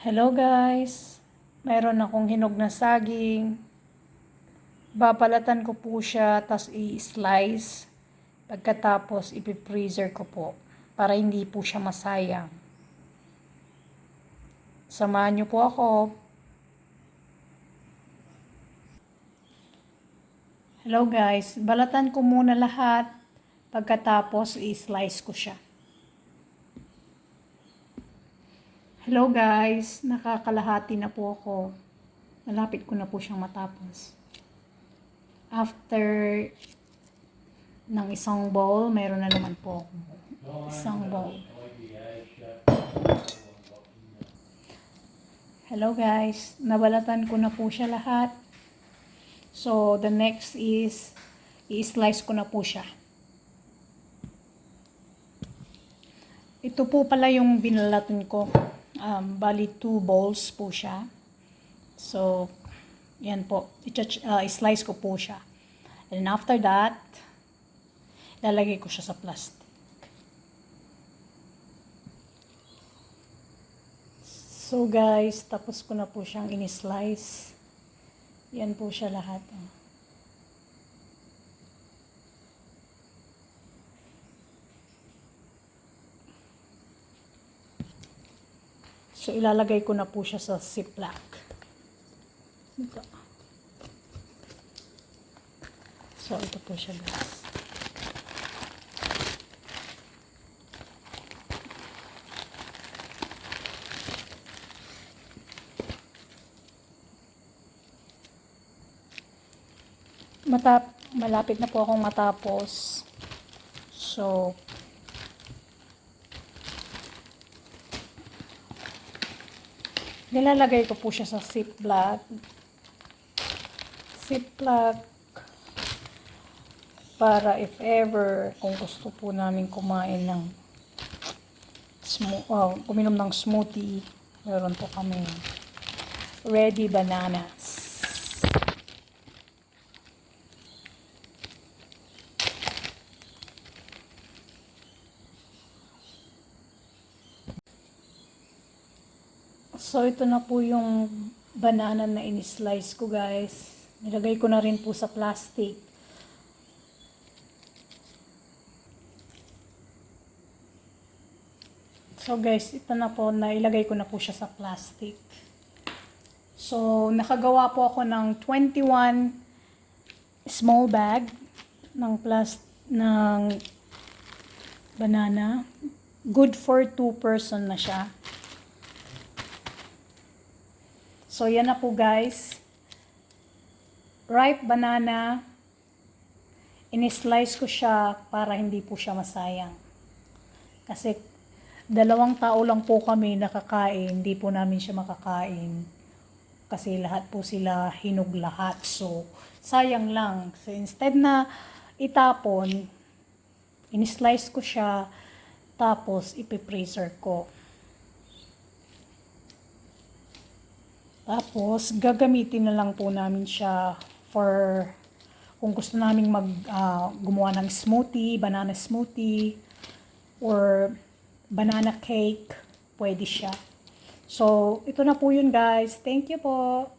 Hello guys, meron akong hinog na saging. Babalatan ko po siya, tas i-slice. Pagkatapos ipi-freezer ko po para hindi po siya masayang. Samahan niyo po ako. Hello guys, balatan ko muna lahat. Pagkatapos i-slice ko siya. Hello guys, nakakalahati na po ako. Malapit ko na po siyang matapos. After ng isang bowl, meron na naman po ako. Isang bowl. Hello guys, nabalatan ko na po siya lahat. So, the next is, i-slice ko na po siya. Ito po pala yung binalatan ko. Bali 2 bowls po siya. So, yan po. I-slice ko po siya. And after that, ilalagay ko siya sa plastic. So guys, tapos ko na po siyang in-slice. Yan po siya lahat. So, ilalagay ko na po siya sa Ziploc. Ito. So, ito po siya guys. Malapit na po akong matapos. So, nilalagay ko po siya sa Ziploc para if ever kung gusto po namin kumain ng uminom ng smoothie, meron po kami ready bananas. So, ito na po yung banana na in-slice ko guys. Nilagay ko na rin po sa plastic. So guys, ito na po, nailagay ko na po siya sa plastic. So, nakagawa po ako ng 21 small bag ng banana. Good for 2 person na siya. So, yan na po guys. Ripe banana. In-slice ko siya para hindi po siya masayang. Kasi 2 tao lang po kami nakakain. Hindi po namin siya makakain. Kasi lahat po sila hinog lahat. So, sayang lang. So, instead na itapon, in-slice ko siya. Tapos, ipi-freezer ko. Tapos, gagamitin na lang po namin siya for kung gusto naming gumawa ng smoothie, banana smoothie, or banana cake, pwede siya. So, ito na po yun guys. Thank you po.